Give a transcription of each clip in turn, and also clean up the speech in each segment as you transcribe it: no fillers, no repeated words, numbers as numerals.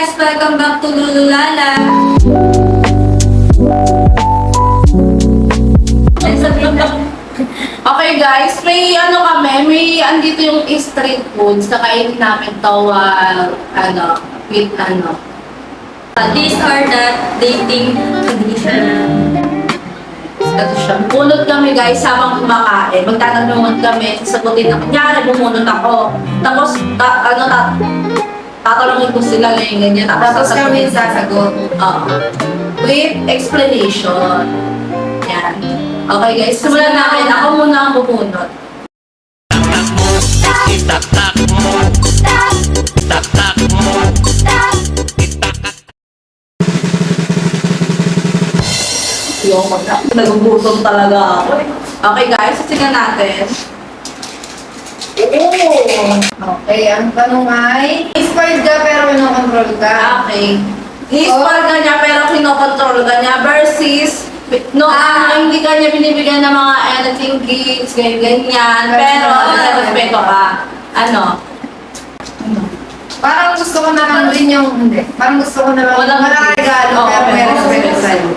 guys! Welcome back to Lululala! Okay guys, may andito yung street foods. Kakainin namin to These are the dating condition. Ito siya. Bumunot kami guys habang kumakain. Magtatanungan kami, sasagutin na. Kunyari, bumunot ako. Tapos, tatanungin ko sila ganyan. Tapos kami sasagot. Oo. With explanation. Yan. Okay guys, simulan namin. Ako muna ang bumunot. Itak-tak mo. Itak-tak mo. Yung nagugutom talaga ako. Okay guys, sasigan natin. Okay, ang tanong ay, inspired ka pero kinokontrol ka. Okay. I-spoil ka niya pero kinokontrol ka niya versus hindi ka niya binibigyan ng mga anything gifts, ganyan. Pero respeto ka. Parang gusto ko na lang din hindi. Parang gusto ko na lang Walang regalo Oo, pero may walang respeto respeto. sa'yo.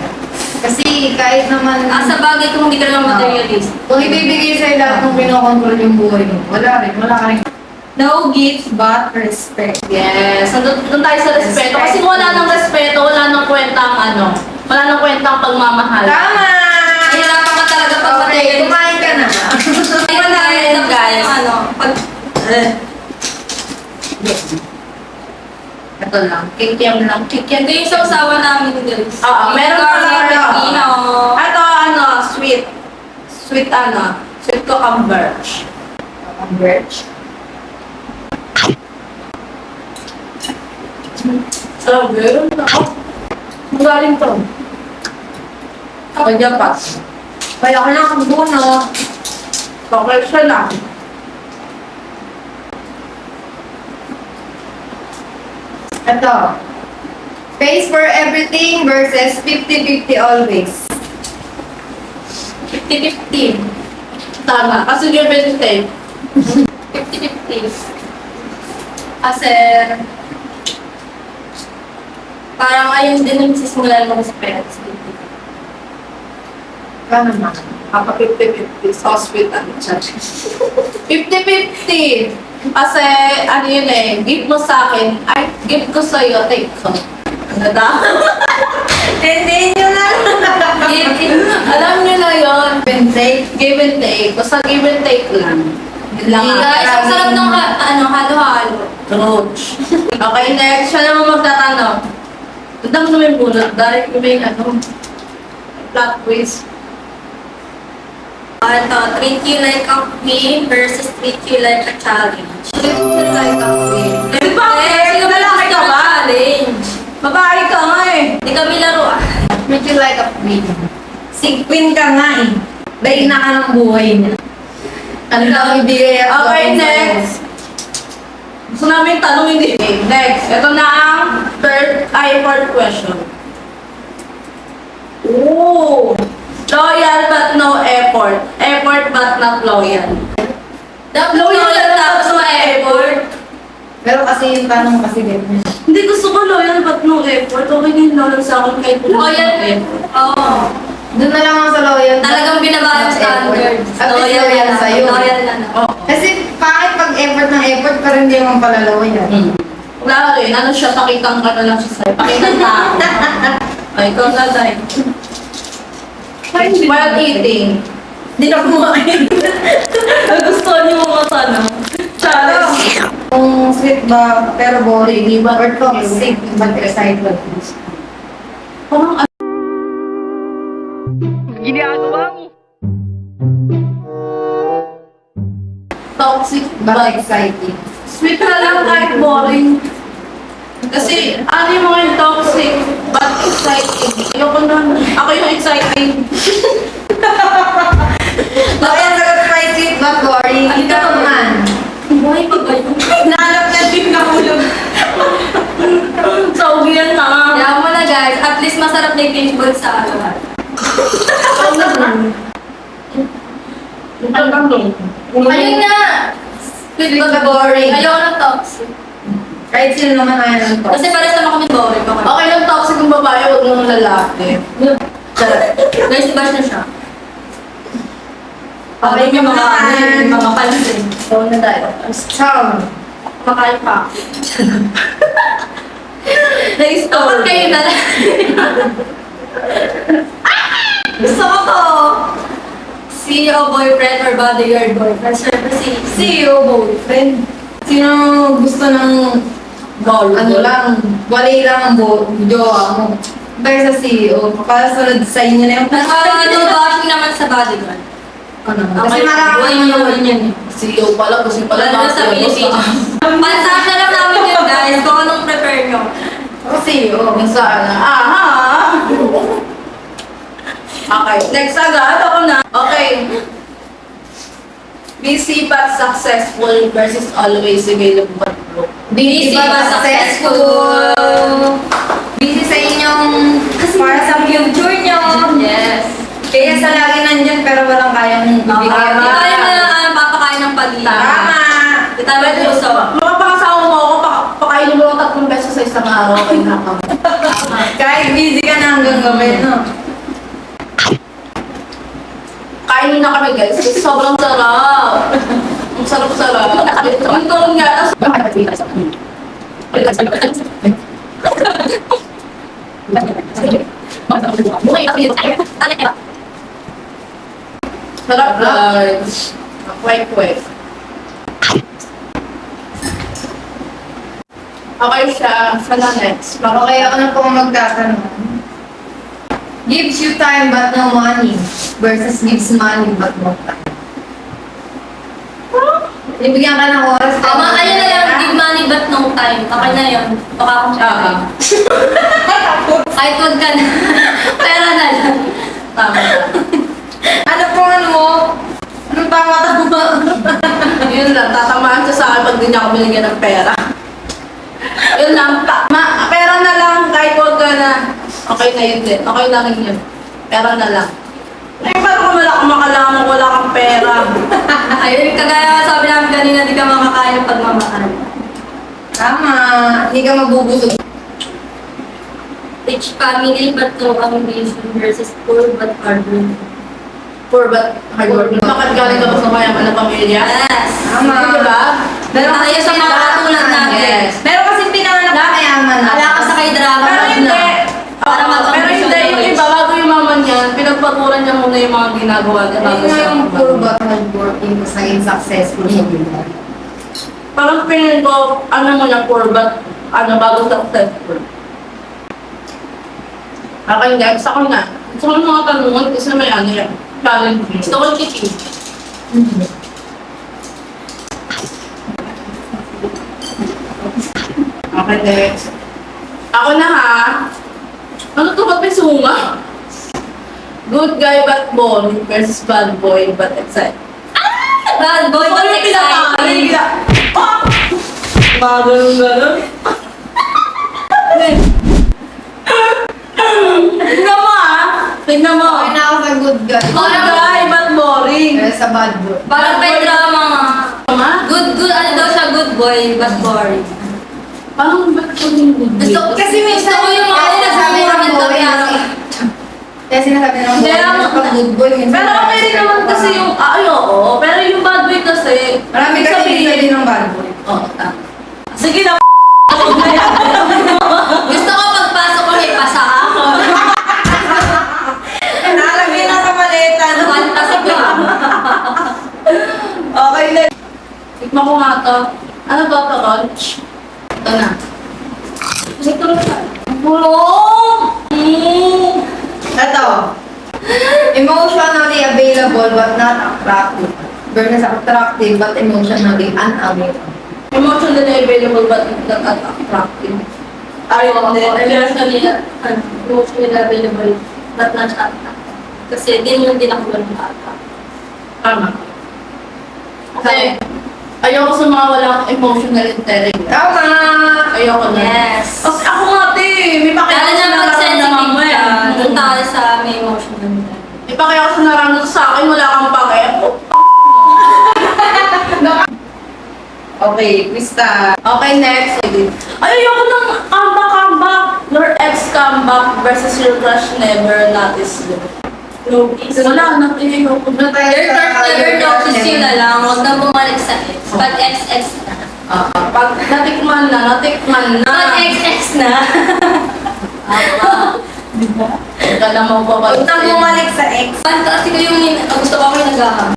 Kasi kahit naman, Sa bagay kung hindi ka naman materialist. kung ibibigay sa'yo lahat ng kinokontrol yung buhay mo, wala ka rin. No gifts but respect. Yes. So, doon tayo sa respeto. Kasi wala nang respeto, wala nang kwentang wala nang kwentang pagmamahal. Tama! Hirapan ka talaga pag Okay, materialist. kumain ka na. Ayun na yun, guys. Ito lang. Kikiam lang. Kikiam. Ito yung sausawa namin, guys. Oo, meron pa Garlic lang. pepino. Ito, sweet. Sweet, sweet cucumber. Birch. Sarap yun. Magaling to. Kanya pa. Kaya ka na akong buno. Okay siya lang. Ito. Pays for everything versus 50-50 always. 50-50. Tama. Kasi yung vegetable. 50-50. Kasi, parang ayun din yung sisimulan mo sa parents. Ka naman. Ako 50-50. So sweet ang chat. 50-50. Kasi, gift mo sa akin, ay, gift ko sa'yo, take ko. Ano daw? Hindi nyo na. Alam niyo na yun. Bentay. Give and take. Basta give and take lang. Yun lang ang Guys, ang sarap ng halo-halo. approach. Okay, next. Siya naman magtatanong. Tanda mo naman yung bunot. Dahil may plot twist. Ito, treat you like a queen versus treat you like a challenge. Treat you like a queen. Eh, Bakit? sino ba Lalaki ka ba? challenge? Babae ka nga eh. Hindi kami laruan. Make you like a queen. Si queen ka nga eh. Dahil na ka ng buhay niya. Ano daw ibigay ako? Okay, next. Gusto namin tanong hindi. Next. Ito na ang fourth question. Ooh. Loyal but no effort. Effort but not loyal. Loyal tapos ma-effort. Pero kasi yung tanong kasi ganyan. Hindi gusto ko loyal but no effort. Okay na yung loyal sa akin kahit wala Loyal. akong effort. Oo. Doon na lang ako sa loyal. Talagang binabago yung standards. At least loyal na sa'yo. Loyal na na. Oh. Kasi bakit pag effort ng effort pero hindi mo pala loyal? Wala rin. Siya, pakitang ka na lang siya sa'yo. Pakitang tao. Ay, ikaw na tayo. While eating. Hindi na kumain. Gusto niyo mga tanong. Challenge. Kung sweet ba pero boring, Hindi ba? or toxic but excited. Parang Ginagawa mo. toxic But but exciting. sweet na lang kahit boring. Kasi yung mga yung toxic but exciting. Ayoko nun. Ako yung exciting. Loyal sagot may sweet but boring. Ano Ikaw ka? naman. Buhay pa ba yun? Nalap na din nahulog. So, yan na. Kaya mo na guys, at least masarap na yung fishball sa araw. Ayun Ayun na! Sweet but boring. Ayoko na toxic. Kaya Kahit sino naman ayaw ng to. Kasi pares naman kami boring. Okay lang toxic yung babae, huwag naman lalaki. Guys, i-bash na siya. Okay May mga naman. may mga pansin. So, na tayo. Ciao. Makain pa. Next Dapat kayo na lang. Gusto ko to. CEO boyfriend or bodyguard boyfriend? Siyempre si CEO boyfriend. Sino gusto ng ano lang, wali lang ang jowa mo. Dahil sa CEO, para sunod sa inyo na yung no bashing naman sa bodyguard. Ano? Kasi Kasi buhay niyo naman yan eh. CEO pala, kasi pala Lalo na sa Pilipinas. Pansasya lang namin yun guys, kung anong prepare nyo. Ako CEO. Sana. Aha! Okay, next agad. Ako na. Okay. Busy but successful versus always available but broke. Busy but successful. Busy sa inyong para sa future nyo. Yes. Kaya sa lagi nandyan pero walang kayang ibigay. Hindi tayo na papakain ng pagita. Tama. Hindi tayo puso. Makapakasawa mo ako, pakainin mo lang 3 beses sa isang araw. Okay na ako. Kahit busy ka na hanggang gabi, no? Kainin na kami guys, kasi sobrang sarap. Ang sarap-sarap. Yung tulong nga, sarap guys. Quick. Okay siya. Sana next. Okay, ako na po ang magtatanong. Gives you time but no money versus gives money but no time. Ibigyan ka ng oras. Tama, ayun na lang, give money but no time. Okay na yun. Baka akong Tama. kahit huwag ka na. Pera na lang. Tama. Ano po ano mo? Anong tama-tama? Yun lang, tatamaan siya sa akin pag di niya ako binigyan ng pera. Yun lang, pera na lang, kahit huwag ka na. Okay na yun din, okay na rin yun. Pera na lang. Eh, paano kung wala kang makalaman, wala kang pera? Ayun, kagaya sabi namin kanina, di ka makakain ng pagmamahal. Tama. Hindi ka mabubusog. Rich family but no ambition versus poor but hardworking. Poor but hardworking. Bakit galing ka ba sa mayaman na pamilya? Yes. Tama. Diba? Meron tayo sa mga katulad natin. Yes. Meron kasi pinanganak na mayaman na. Wala ka sa kay drama. Pero hindi. Para Pero hindi, yung iba, bago yung mama niya, pinagpatulan niya muna yung mga ginagawa niya. Ayun bago nga siya yung magbago. poor but hardworking tapos naging successful siya. Parang pinag ko, ano mo na poor but, bago successful. Okay, guys, ako na. Gusto ko ng mga tanungan kasi may yan. Challenge. Gusto ko chichi. Okay, next. Ako na ha. Ano to ba't may sunga? Good guy but boring versus bad boy but excited. Bad boy but exciting. Ganun. Tignan mo ah. Tignan mo. Okay na ako sa good guy. Good guy but boring. Kaya sa bad boy. Parang may drama nga. Tama? Good, ano daw siya, good boy but boring. Parang ba't ko yung good Gusto, boy? kasi minsan ko yung mga Kaya sinasabi nagmumura ng ng boy, dami. Kaya sinasabi ng Hindi, boy, ang- pag good boy, minsan Pero okay rin naman kasi yung, ay oo, pero yung bad boy kasi, Marami ibig kasi sabihin- isa din ng bad boy. Oo, tama. Sige na, Gusto ko pagpasok ko, may pasa ako. Nalagay na sa maleta. no? Fantasy ko. okay na. Tikman ko nga to. Ano ba to, Ronch? Ito na. Ito na. Bulong! Ito. Emotionally available but not attractive. Versus attractive but emotionally unavailable. Emotionally available but not attractive. Ayaw ko din. Emotionally available, but not attractive. Kasi din yung din ako ganun ata. Tama. Kasi, ayoko sa mga walang emotional intelligence. Tama! Ayoko na. Yes. Kasi ako nga, te. May Lalo pakialam na sa pag nararamdaman sensitive mo ka, eh. doon tayo sa may emotional. May pakialam sa nararamdaman sa akin, wala kang pakialam. Okay, Krista. Okay, next. Ay, ayoko ng comeback. Your ex comeback versus your crush never noticed you. Notice. Wala, ayoko. Ano tayo Your sa crush never notice yun na lang. Huwag na bumalik sa ex. Pag ex-ex na. Pag natikman na. Pag ex-ex na. Huwag ka na mapapag- Huwag nang bumalik sa ex. Kasi ko yung gusto ko yung nag-aham.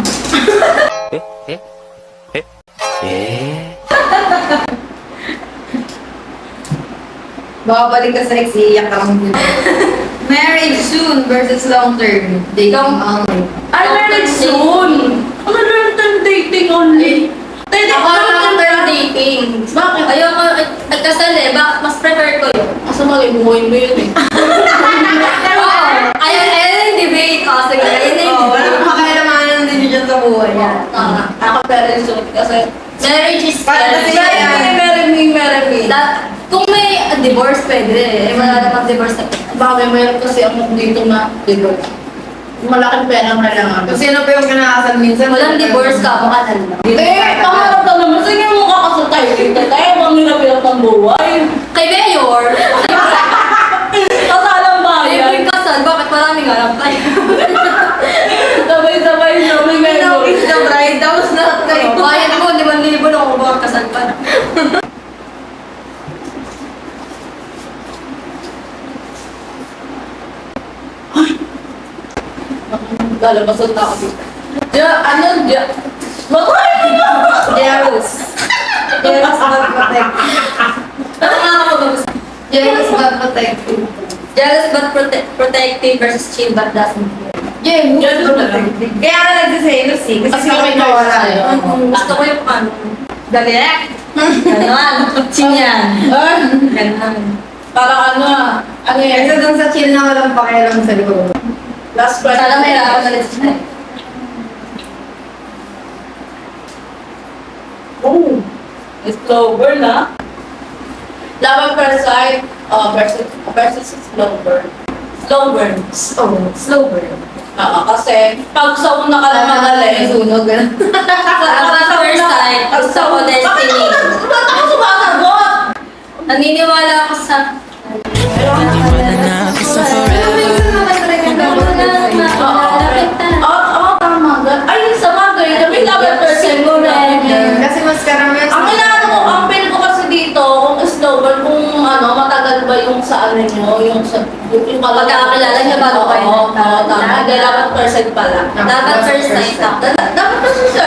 Babalik ka sa ex, iiyak ka lang din. Marriage soon versus long term. Dating only. I married soon. Ano long-term dating only? Ako long-term dating. Bakit? Ayoko, kasal eh. Mas prefer ko yun. Kasi buhay mo yun eh. Oo. Ayun yung debate. Sige, ayun na yung Oh, debate. walang pakialamanan din dyan sa buhay. Yan. Ako married soon kasi Marriage is Para kasi marry me. Kung may divorce, pwede eh. Wala namang divorce na Bakit mayroon kasi ako dito na divorce. Malaking pera na lang ako. Kung sino pa yung kinakasal minsan. Walang divorce ka, mukha na lang. Pangarap na naman. Sige mo kakasal tayo dito. Tayo bang nilapilap ng buhay? Kay Mayor, Kasalang may bayan. kasal, bakit maraming alam tayo? Sabay-sabay na. May Now meron. is the bride, tapos na kayo. Bayad ko, 5,000 ako baka kasal pa na. Lalabasan na ako dito. Bakit? Jealous. Jealous but protect. Ano nga ako mag-gusto? Jealous but protect. Jealous but protective versus chill but doesn't care. Jealous but protective. Kaya ka nagsiselos eh. Kasi Kasi may may nawala sa'yo. yun. Gusto ko yung ano. Dali. Ganon. Chill yan. Ganon. Parang ano yan? Kasi dun sa chill na walang pakialam sa loob. Last question. Sana may hirapan ulit siya. Oh, it's slow burn na. Laban per side, versus slow burn. Slow burn. Slow burn. Oo, kasi pag sa una ka na magaling, Sunog. At first sight, gusto ko destiny. Ba't ako sumasagot? Naniniwala ako sa... Oo, tama. Ay, sa bagay, kami laban per side mo na. Kasi mas karamihan Ang inaano ko, ang pin ko kasi dito, kung slow burn, kung matagal ba yung sa ano nyo, yung sa... Yung Pagkakakilala niya bago kayo Oo, nagkakilala. tama. Hindi, dapat per side pala. Dapat first sight ako. Dapat kasi siya.